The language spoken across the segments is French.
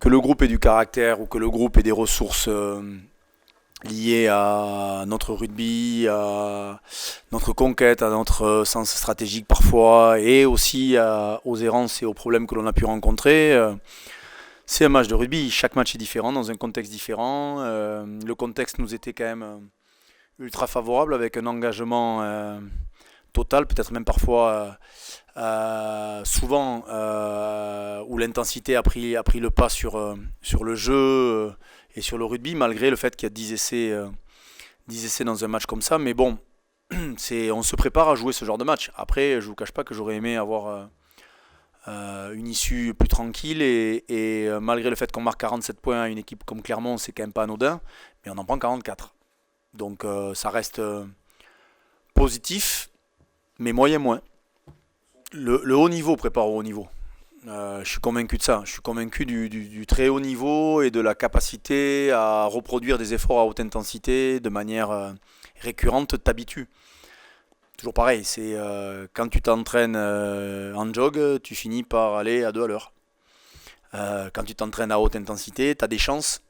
que le groupe ait du caractère ou que le groupe ait des ressources liées à notre rugby, à notre conquête, à notre sens stratégique parfois, et aussi aux errances et aux problèmes que l'on a pu rencontrer. C'est un match de rugby, chaque match est différent, dans un contexte différent. Le contexte nous était quand même ultra favorable, avec un engagement total, peut-être même parfois souvent où l'intensité a pris le pas sur le jeu et sur le rugby, malgré le fait qu'il y a 10 essais dans un match comme ça. Mais bon, on se prépare à jouer ce genre de match. Après, je ne vous cache pas que j'aurais aimé avoir une issue plus tranquille et malgré le fait qu'on marque 47 points à une équipe comme Clermont, c'est quand même pas anodin, mais on en prend 44. Donc ça reste positif, mais moyen moins. Le haut niveau prépare au haut niveau. Je suis convaincu de ça. Je suis convaincu du très haut niveau et de la capacité à reproduire des efforts à haute intensité de manière récurrente, t'habitues. Toujours pareil, c'est quand tu t'entraînes en jog, tu finis par aller à 2 à l'heure. Quand tu t'entraînes à haute intensité, tu as des chances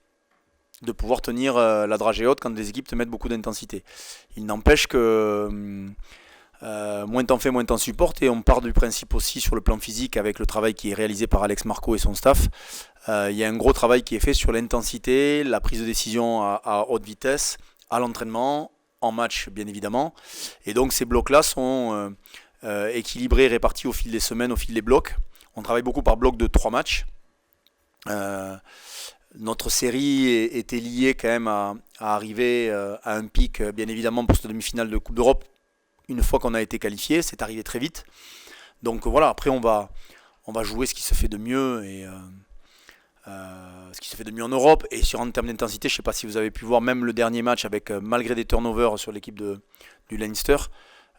de pouvoir tenir la dragée haute quand les équipes te mettent beaucoup d'intensité. Il n'empêche que moins t'en fais, moins t'en supportes, et on part du principe aussi sur le plan physique avec le travail qui est réalisé par Alex Marco et son staff. Il y a un gros travail qui est fait sur l'intensité, la prise de décision à haute vitesse, à l'entraînement, en match bien évidemment. Et donc ces blocs-là sont équilibrés, répartis au fil des semaines, au fil des blocs. On travaille beaucoup par bloc de 3 matchs. Euh, Notre série était liée quand même à arriver à un pic, bien évidemment, pour cette demi-finale de Coupe d'Europe. Une fois qu'on a été qualifié, c'est arrivé très vite. Donc voilà, après on va jouer ce qui se fait de mieux et ce qui se fait de mieux en Europe. Et sur en termes d'intensité, je ne sais pas si vous avez pu voir même le dernier match avec malgré des turnovers sur l'équipe du Leinster,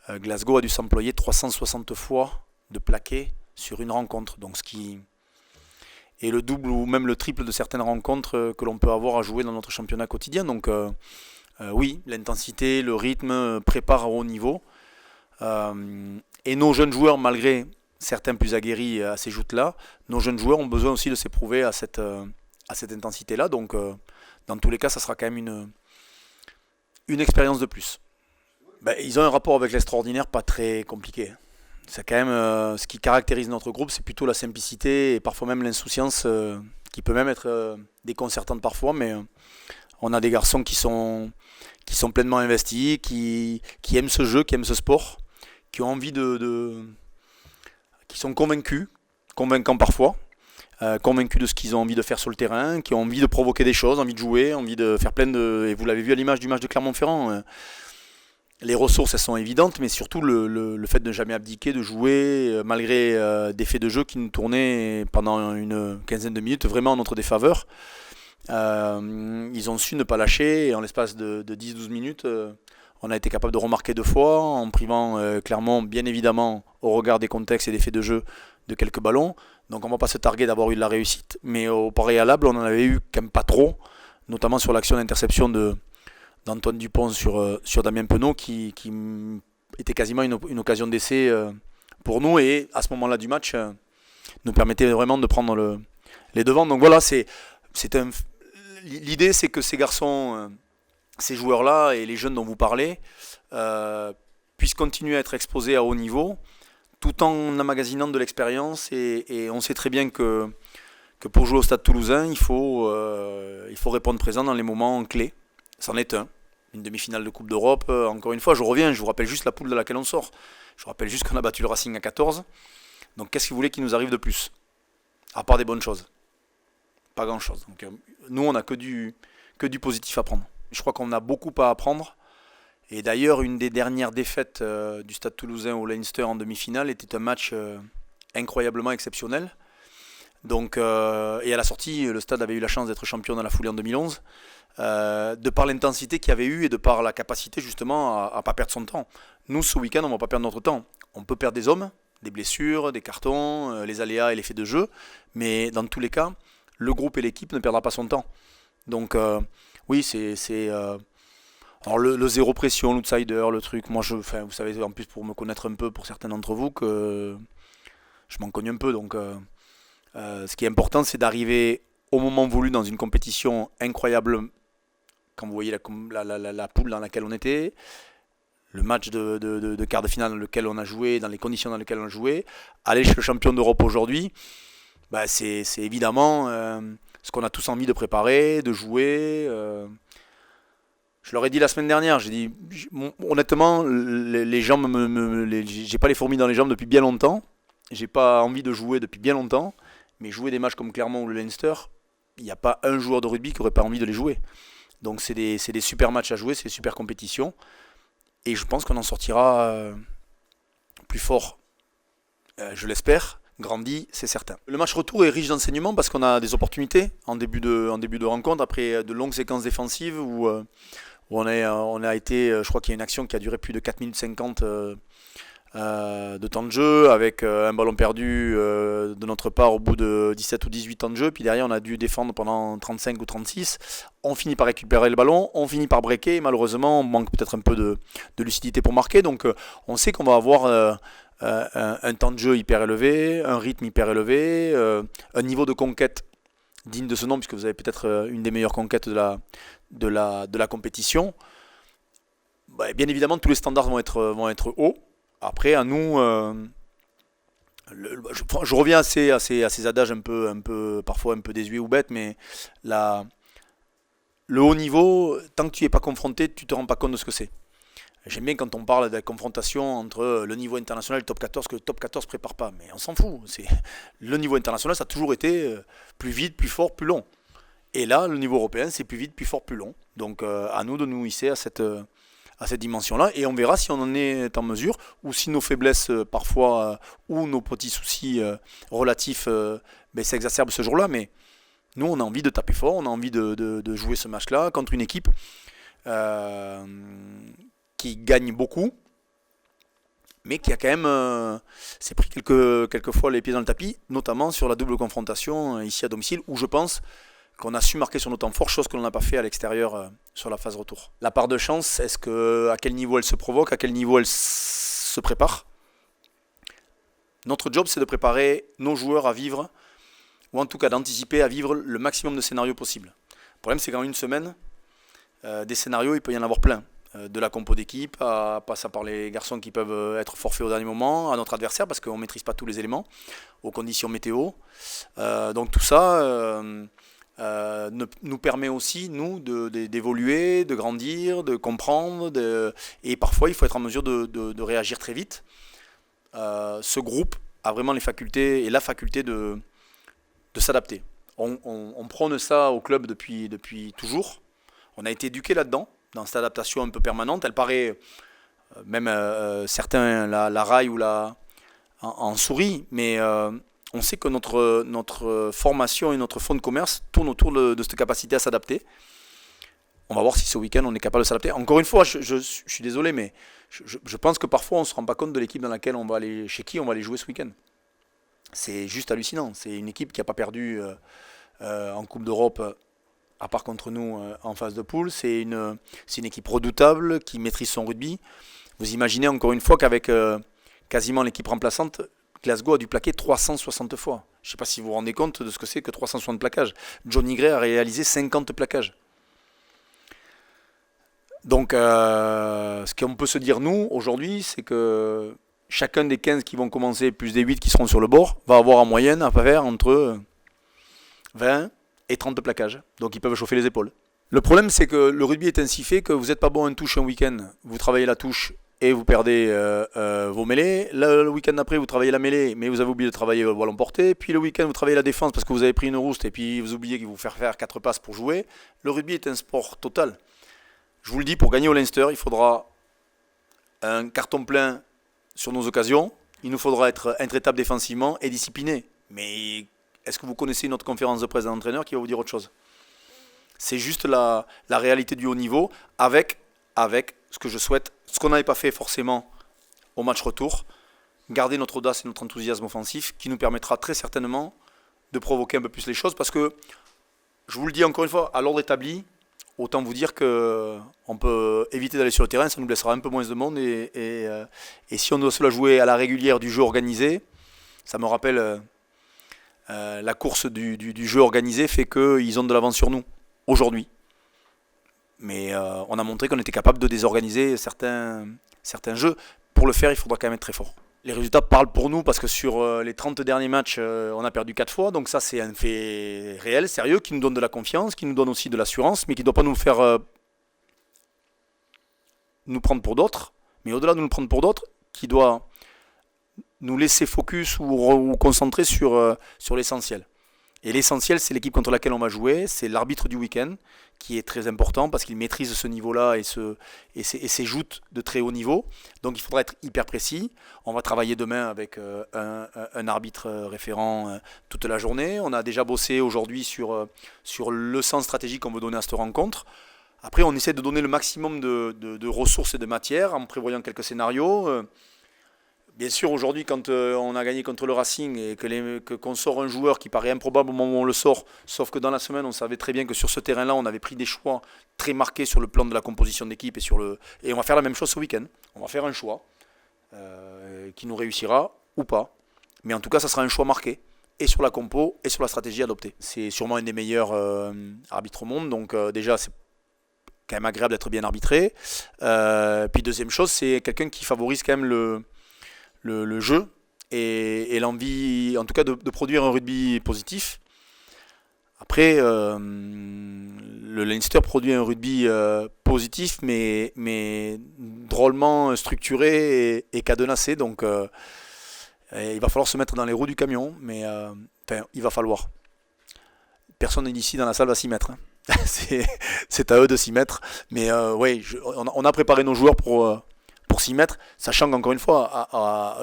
Glasgow a dû s'employer 360 fois de plaqué sur une rencontre. Donc ce qui est le double ou même le triple de certaines rencontres que l'on peut avoir à jouer dans notre championnat quotidien. Donc oui, l'intensité, le rythme préparent au haut niveau. Et nos jeunes joueurs, malgré certains plus aguerris à ces joutes-là, nos jeunes joueurs ont besoin aussi de s'éprouver à cette intensité-là. Donc, dans tous les cas, ça sera quand même une expérience de plus. Ben, ils ont un rapport avec l'extraordinaire pas très compliqué. C'est quand même ce qui caractérise notre groupe, c'est plutôt la simplicité et parfois même l'insouciance qui peut même être déconcertante parfois, mais on a des garçons qui sont pleinement investis, qui aiment ce jeu, qui aiment ce sport, qui ont envie qui sont convaincus, convaincants parfois, convaincus de ce qu'ils ont envie de faire sur le terrain, qui ont envie de provoquer des choses, envie de jouer, envie de faire plein de... Et vous l'avez vu à l'image du match de Clermont-Ferrand, les ressources elles sont évidentes, mais surtout le fait de ne jamais abdiquer, de jouer, malgré des faits de jeu qui nous tournaient pendant une quinzaine de minutes vraiment en notre défaveur. Ils ont su ne pas lâcher, et en l'espace de 10-12 minutes, on a été capable de remarquer 2 fois, en privant Clermont, bien évidemment, au regard des contextes et des faits de jeu, de quelques ballons. Donc on ne va pas se targuer d'avoir eu de la réussite, mais au préalable, on en avait eu quand même pas trop, notamment sur l'action d'interception d'Antoine Dupont sur Damien Penaud, qui était quasiment une occasion d'essai pour nous, et à ce moment-là du match, nous permettait vraiment de prendre les devants. Donc voilà, l'idée, c'est que ces garçons, ces joueurs-là et les jeunes dont vous parlez puissent continuer à être exposés à haut niveau tout en emmagasinant de l'expérience. Et on sait très bien que pour jouer au Stade Toulousain, il faut répondre présent dans les moments clés. C'en est un. Une demi-finale de Coupe d'Europe. Encore une fois, je vous rappelle juste la poule de laquelle on sort. Je vous rappelle juste qu'on a battu le Racing à 14. Donc qu'est-ce que vous voulez qu'il nous arrive de plus? À part des bonnes choses. Pas grand-chose. Donc, nous, on n'a que du positif à prendre. Je crois qu'on a beaucoup à apprendre. Et d'ailleurs, une des dernières défaites du Stade Toulousain au Leinster en demi-finale était un match incroyablement exceptionnel. Donc, et à la sortie, le Stade avait eu la chance d'être champion dans la foulée en 2011, de par l'intensité qu'il y avait eu et de par la capacité justement à ne pas perdre son temps. Nous, ce week-end, on ne va pas perdre notre temps. On peut perdre des hommes, des blessures, des cartons, les aléas et l'effet de jeu, mais dans tous les cas, le groupe et l'équipe ne perdra pas son temps. Donc oui, c'est alors le zéro pression, l'outsider, le truc. Moi, vous savez, en plus pour me connaître un peu, pour certains d'entre vous, que je m'en cogne un peu. Donc ce qui est important, c'est d'arriver au moment voulu dans une compétition incroyable, quand vous voyez la poule dans laquelle on était, le match de quart de finale dans lequel on a joué, dans les conditions dans lesquelles on a joué, aller chez le champion d'Europe aujourd'hui, bah c'est évidemment ce qu'on a tous envie de préparer, de jouer. Je leur ai dit la semaine dernière, j'ai dit, honnêtement, les jambes, j'ai pas les fourmis dans les jambes depuis bien longtemps, j'ai pas envie de jouer depuis bien longtemps, mais jouer des matchs comme Clermont ou le Leinster, il n'y a pas un joueur de rugby qui aurait pas envie de les jouer. Donc c'est des super matchs à jouer, c'est des super compétitions, et je pense qu'on en sortira plus fort, je l'espère, grandi, c'est certain. Le match retour est riche d'enseignements parce qu'on a des opportunités en début de rencontre, après de longues séquences défensives où on a été, je crois qu'il y a une action qui a duré plus de 4 minutes 50 de temps de jeu, avec un ballon perdu de notre part au bout de 17 ou 18 temps de jeu, puis derrière on a dû défendre pendant 35 ou 36, on finit par récupérer le ballon, on finit par breaker, et malheureusement on manque peut-être un peu de lucidité pour marquer, donc on sait qu'on va avoir un temps de jeu hyper élevé, un rythme hyper élevé, un niveau de conquête digne de ce nom, puisque vous avez peut-être une des meilleures conquêtes de la compétition. Bah, bien évidemment, tous les standards vont être hauts. Après, à nous, je reviens à ces adages parfois un peu désuets ou bêtes, mais la, le haut niveau, tant que tu n'y es pas confronté, tu ne te rends pas compte de ce que c'est. J'aime bien quand on parle de la confrontation entre le niveau international et le top 14, que le top 14 ne prépare pas, mais on s'en fout. Le niveau international, ça a toujours été plus vite, plus fort, plus long. Et là, le niveau européen, c'est plus vite, plus fort, plus long. Donc à nous de nous hisser à cette dimension-là, et on verra si on en est en mesure, ou si nos faiblesses parfois, ou nos petits soucis relatifs s'exacerbent ce jour-là. Mais nous, on a envie de taper fort, on a envie de jouer ce match-là contre une équipe qui gagne beaucoup, mais qui a quand même s'est pris quelques fois les pieds dans le tapis, notamment sur la double confrontation ici à domicile, où je pense qu'on a su marquer sur nos temps forts, chose que l'on n'a pas fait à l'extérieur sur la phase retour. La part de chance, à quel niveau elle se provoque, à quel niveau elle se prépare? Notre job, c'est de préparer nos joueurs à vivre, ou en tout cas d'anticiper à vivre le maximum de scénarios possibles. Le problème, c'est qu'en une semaine, des scénarios, il peut y en avoir plein. De la compo d'équipe, à passer par les garçons qui peuvent être forfaits au dernier moment, à notre adversaire, parce qu'on ne maîtrise pas tous les éléments, aux conditions météo. Donc tout ça nous permet aussi, nous, d'évoluer, de grandir, de comprendre, et parfois il faut être en mesure de réagir très vite. Ce groupe a vraiment les facultés et la faculté de s'adapter. On prône ça au club depuis toujours. On a été éduqué là-dedans, dans cette adaptation un peu permanente. Elle paraît, même certains la raillent ou en sourient, mais on sait que notre formation et notre fonds de commerce tournent autour de cette capacité à s'adapter. On va voir si ce week-end on est capable de s'adapter. Encore une fois, je suis désolé, mais je pense que parfois on ne se rend pas compte de l'équipe dans laquelle chez qui on va aller jouer ce week-end. C'est juste hallucinant. C'est une équipe qui n'a pas perdu en Coupe d'Europe, à part contre nous en phase de poule. C'est une équipe redoutable qui maîtrise son rugby. Vous imaginez encore une fois qu'avec quasiment l'équipe remplaçante, Glasgow a dû plaquer 360 fois. Je ne sais pas si vous vous rendez compte de ce que c'est que 360 plaquages. Johnny Gray a réalisé 50 plaquages. Donc, ce qu'on peut se dire, nous, aujourd'hui, c'est que chacun des 15 qui vont commencer, plus des 8 qui seront sur le bord, va avoir en moyenne à faire entre 20 et 30 plaquages. Donc, ils peuvent chauffer les épaules. Le problème, c'est que le rugby est ainsi fait que vous n'êtes pas bon en touche un week-end. Vous travaillez la touche et vous perdez vos mêlées. Le week-end d'après, vous travaillez la mêlée, mais vous avez oublié de travailler le ballon porté. Puis le week-end, vous travaillez la défense parce que vous avez pris une rouste et puis vous oubliez qu'il vous faire 4 passes pour jouer. Le rugby est un sport total. Je vous le dis, pour gagner au Leinster, il faudra un carton plein sur nos occasions. Il nous faudra être intraitable défensivement et discipliné. Mais est-ce que vous connaissez une autre conférence de presse d'un entraîneur qui va vous dire autre chose? C'est juste la réalité du haut niveau avec ce que je souhaite, ce qu'on n'avait pas fait forcément au match retour, garder notre audace et notre enthousiasme offensif qui nous permettra très certainement de provoquer un peu plus les choses parce que, je vous le dis encore une fois, à l'ordre établi, autant vous dire qu'on peut éviter d'aller sur le terrain, ça nous laissera un peu moins de monde et si on doit se la jouer à la régulière du jeu organisé, ça me rappelle La course du jeu organisé fait qu'ils ont de l'avance sur nous aujourd'hui. Mais on a montré qu'on était capable de désorganiser certains jeux. Pour le faire, il faudra quand même être très fort. Les résultats parlent pour nous parce que sur les 30 derniers matchs, on a perdu 4 fois. Donc ça, c'est un fait réel, sérieux, qui nous donne de la confiance, qui nous donne aussi de l'assurance, mais qui ne doit pas nous faire nous prendre pour d'autres. Mais au-delà de nous prendre pour d'autres, qui doit nous laisser focus ou concentrer sur l'essentiel. Et l'essentiel, c'est l'équipe contre laquelle on va jouer, c'est l'arbitre du week-end, qui est très important parce qu'il maîtrise ce niveau-là et ses joutes de très haut niveau. Donc il faudra être hyper précis. On va travailler demain avec un arbitre référent toute la journée. On a déjà bossé aujourd'hui sur le sens stratégique qu'on veut donner à cette rencontre. Après, on essaie de donner le maximum de ressources et de matière en prévoyant quelques scénarios. Bien sûr, aujourd'hui, quand on a gagné contre le Racing et qu'on sort un joueur qui paraît improbable au moment où on le sort, sauf que dans la semaine, on savait très bien que sur ce terrain-là, on avait pris des choix très marqués sur le plan de la composition d'équipe et on va faire la même chose ce week-end. On va faire un choix qui nous réussira ou pas. Mais en tout cas, ça sera un choix marqué et sur la compo et sur la stratégie adoptée. C'est sûrement un des meilleurs arbitres au monde, donc déjà, c'est quand même agréable d'être bien arbitré. Puis deuxième chose, c'est quelqu'un qui favorise quand même le jeu et l'envie, en tout cas, de produire un rugby positif. Après, le Leinster produit un rugby positif, mais drôlement structuré et cadenassé. Donc, il va falloir se mettre dans les roues du camion, mais il va falloir. Personne ici dans la salle va s'y mettre. Hein. C'est à eux de s'y mettre. Mais oui, on a préparé nos joueurs pour s'y mettre, sachant qu'encore une fois,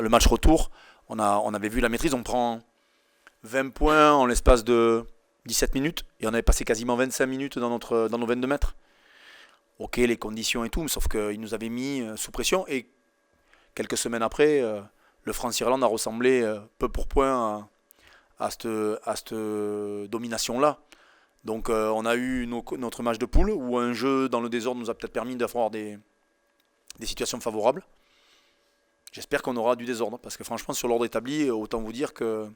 le match retour, on avait vu la maîtrise, on prend 20 points en l'espace de 17 minutes, et on avait passé quasiment 25 minutes dans nos 22 mètres. Ok, les conditions et tout, sauf qu'ils nous avaient mis sous pression, et quelques semaines après, le France-Irlande a ressemblé peu pour point à cette domination-là. Donc on a eu notre match de poule, où un jeu dans le désordre nous a peut-être permis d'avoir des situations favorables. J'espère qu'on aura du désordre, parce que franchement, sur l'ordre établi, autant vous dire qu'ils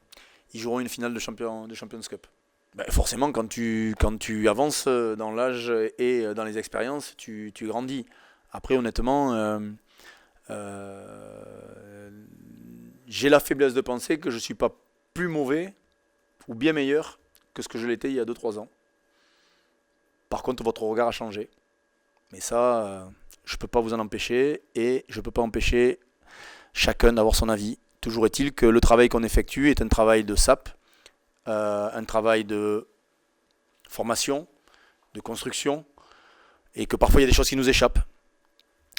joueront une finale de Champions Cup. Ben, forcément, quand tu avances dans l'âge et dans les expériences, tu grandis. Après, honnêtement, j'ai la faiblesse de penser que je ne suis pas plus mauvais ou bien meilleur que ce que je l'étais il y a 2-3 ans. Par contre, votre regard a changé. Mais ça, je ne peux pas vous en empêcher et je ne peux pas empêcher chacun d'avoir son avis. Toujours est-il que le travail qu'on effectue est un travail de SAP, un travail de formation, de construction, et que parfois il y a des choses qui nous échappent.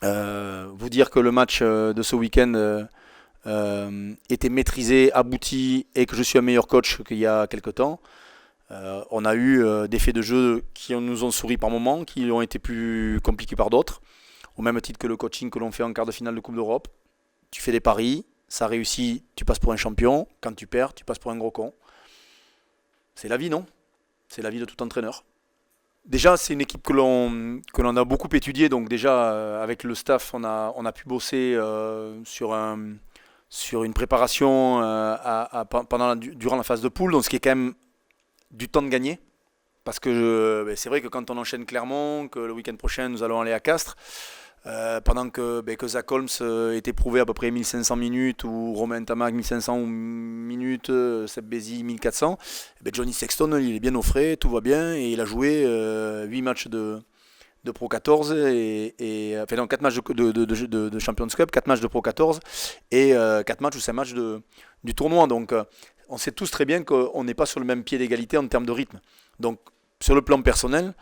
Vous dire que le match de ce week-end était maîtrisé, abouti, et que je suis un meilleur coach qu'il y a quelque temps, on a eu des faits de jeu qui nous ont souri par moments, qui ont été plus compliqués par d'autres, au même titre que le coaching que l'on fait en quart de finale de Coupe d'Europe. Tu fais des paris, ça réussit, tu passes pour un champion. Quand tu perds, tu passes pour un gros con. C'est la vie, non? C'est la vie de tout entraîneur. Déjà, c'est une équipe que l'on a beaucoup étudiée. Donc déjà, avec le staff, on a pu bosser sur une préparation durant la phase de poule. Donc ce qui est quand même du temps de gagner. Parce que c'est vrai que quand on enchaîne Clermont, que le week-end prochain, nous allons aller à Castres, pendant que Zach Holmes est éprouvé à peu près 1500 minutes, ou Romain Tamac 1500 minutes, Seb Bézi 1400, Johnny Sexton il est bien au frais, tout va bien, et il a joué 8 matchs de Pro 14, enfin non, 4 matchs de Champions Cup, 4 matchs de Pro 14, et 4 matchs ou 5 matchs du tournoi. Donc on sait tous très bien qu'on n'est pas sur le même pied d'égalité en termes de rythme. Donc sur le plan personnel,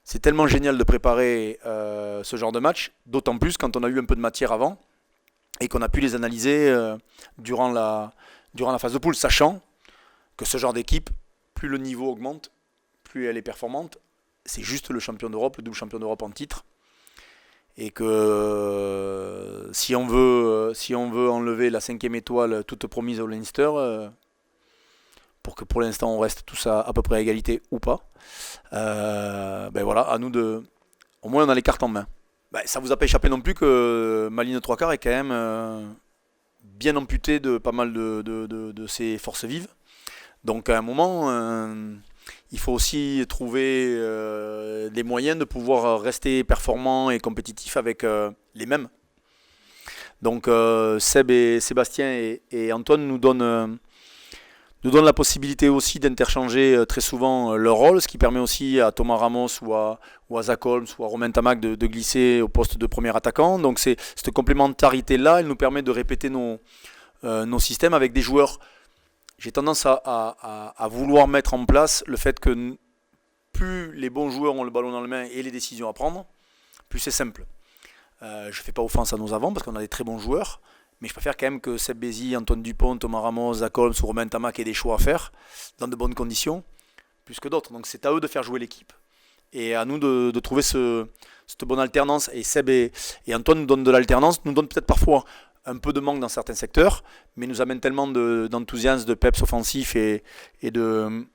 c'est tellement génial de préparer ce genre de match, d'autant plus quand on a eu un peu de matière avant et qu'on a pu les analyser durant la phase de poule, sachant que ce genre d'équipe, plus le niveau augmente, plus elle est performante. C'est juste le champion d'Europe, le double champion d'Europe en titre. Et que si on veut enlever la 5e étoile toute promise au Leinster, pour que pour l'instant on reste tous à peu près à égalité ou pas, voilà, à nous de... Au moins on a les cartes en main. Ça vous a pas échappé non plus que ma ligne 3/4 est quand même bien amputée de pas mal de ses forces vives. Donc à un moment, il faut aussi trouver les moyens de pouvoir rester performant et compétitif avec les mêmes. Donc Seb et Sébastien et Antoine nous donnent la possibilité aussi d'interchanger très souvent leur rôle, ce qui permet aussi à Thomas Ramos ou à Zach Holmes ou à Romain Tamac de glisser au poste de premier attaquant. Donc cette complémentarité-là, elle nous permet de répéter nos systèmes avec des joueurs. J'ai tendance à vouloir mettre en place le fait que plus les bons joueurs ont le ballon dans les mains et les décisions à prendre, plus c'est simple. Je ne fais pas offense à nos avants parce qu'on a des très bons joueurs, mais je préfère quand même que Seb Bézi, Antoine Dupont, Thomas Ramos, Zach Holmes ou Romain Tamac aient des choix à faire dans de bonnes conditions, plus que d'autres. Donc c'est à eux de faire jouer l'équipe et à nous de trouver cette bonne alternance. Et Seb et Antoine nous donnent de l'alternance, nous donnent peut-être parfois un peu de manque dans certains secteurs, mais nous amènent tellement d'enthousiasme, de peps offensif et de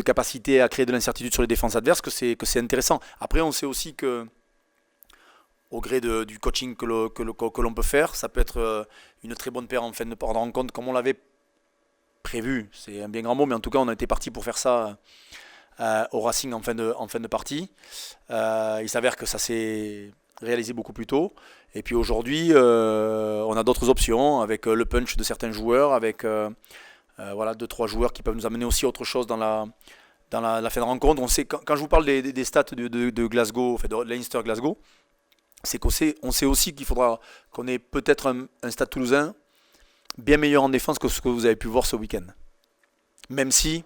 capacité à créer de l'incertitude sur les défenses adverses que c'est intéressant. Après, on sait aussi que au gré du coaching que l'on peut faire, ça peut être une très bonne paire en fin de rencontre, comme on l'avait prévu. C'est un bien grand mot, mais en tout cas, on a été parti pour faire ça au Racing en fin de partie. Il s'avère que ça s'est réalisé beaucoup plus tôt. Et puis aujourd'hui, on a d'autres options avec le punch de certains joueurs, avec voilà, 2-3 joueurs qui peuvent nous amener aussi autre chose dans la fin de rencontre. On sait, quand je vous parle des stats de Glasgow, enfin de Leinster Glasgow, c'est on sait aussi qu'il faudra qu'on ait peut-être un Stade Toulousain bien meilleur en défense que ce que vous avez pu voir ce week-end. Même si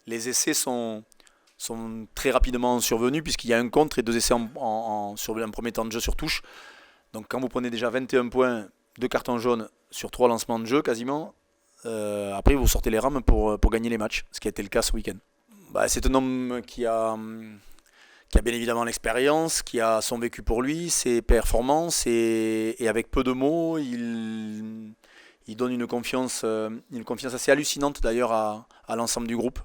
les essais sont très rapidement survenus, puisqu'il y a un contre et 2 essais sur un premier temps de jeu sur touche. Donc quand vous prenez déjà 21 points, 2 cartons jaunes sur 3 lancements de jeu quasiment, après vous sortez les rames pour gagner les matchs, ce qui a été le cas ce week-end. C'est un homme qui a bien évidemment l'expérience, qui a son vécu pour lui, ses performances, et avec peu de mots, il donne une confiance assez hallucinante d'ailleurs à l'ensemble du groupe,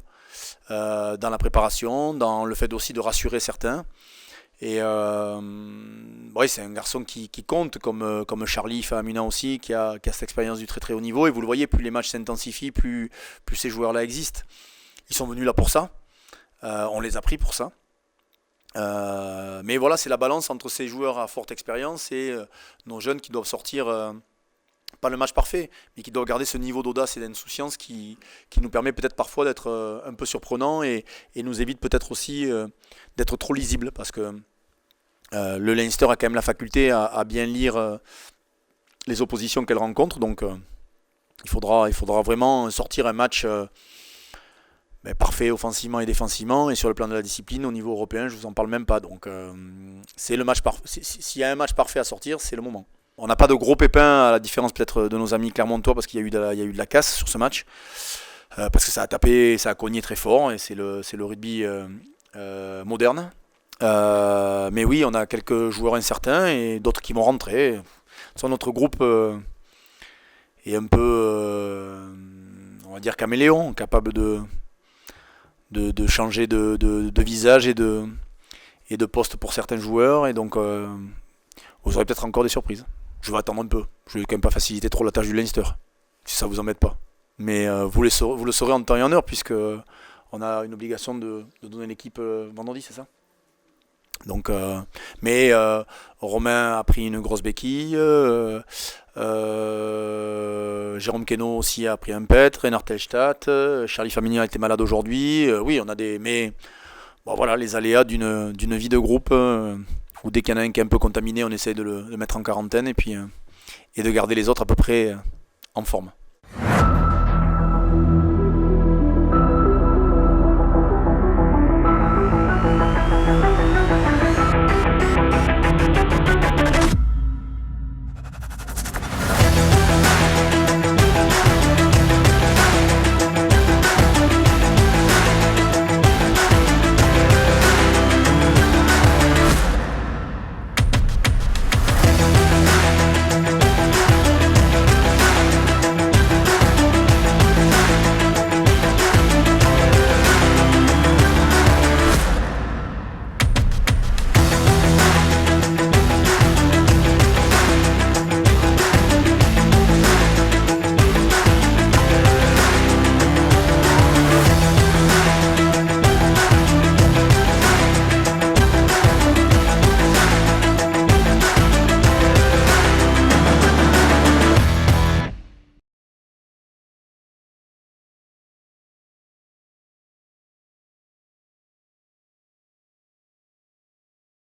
dans la préparation, dans le fait aussi de rassurer certains. Et c'est un garçon qui compte, comme Charlie Fahamuna aussi, qui a cette expérience du très très haut niveau. Et vous le voyez, plus les matchs s'intensifient, plus ces joueurs-là existent. Ils sont venus là pour ça. On les a pris pour ça. Mais voilà, c'est la balance entre ces joueurs à forte expérience et nos jeunes qui doivent sortir, pas le match parfait, mais qui doivent garder ce niveau d'audace et d'insouciance qui nous permet peut-être parfois d'être un peu surprenant et nous évite peut-être aussi d'être trop lisible, parce que le Leinster a quand même la faculté à bien lire les oppositions qu'elle rencontre, donc il faudra vraiment sortir un match parfait offensivement et défensivement, et sur le plan de la discipline au niveau européen je vous en parle même pas. Donc c'est le match parfait. S'il y a un match parfait à sortir, c'est le moment. On n'a pas de gros pépins, à la différence peut-être de nos amis clermontois, parce qu'il y a eu de la casse sur ce match, parce que ça a tapé, ça a cogné très fort, et c'est le rugby moderne. Mais oui, on a quelques joueurs incertains et d'autres qui vont rentrer. Notre groupe est un peu, on va dire, caméléon, capable de changer de visage et de poste pour certains joueurs, et donc vous aurez peut-être encore des surprises. Je vais attendre un peu, je vais quand même pas faciliter trop la tâche du Leinster, si ça vous embête pas. Mais vous le saurez en temps et en heure, puisque on a une obligation de donner l'équipe vendredi, c'est ça? Donc, mais Romain a pris une grosse béquille, Jérôme Queneau aussi a pris un pet, Reinhard Telstadt, Charlie Fahamuna était malade aujourd'hui. Oui, on a mais voilà, les aléas d'une vie de groupe, où dès qu'il y en a un qui est un peu contaminé, on essaie de le mettre en quarantaine, et de garder les autres à peu près en forme.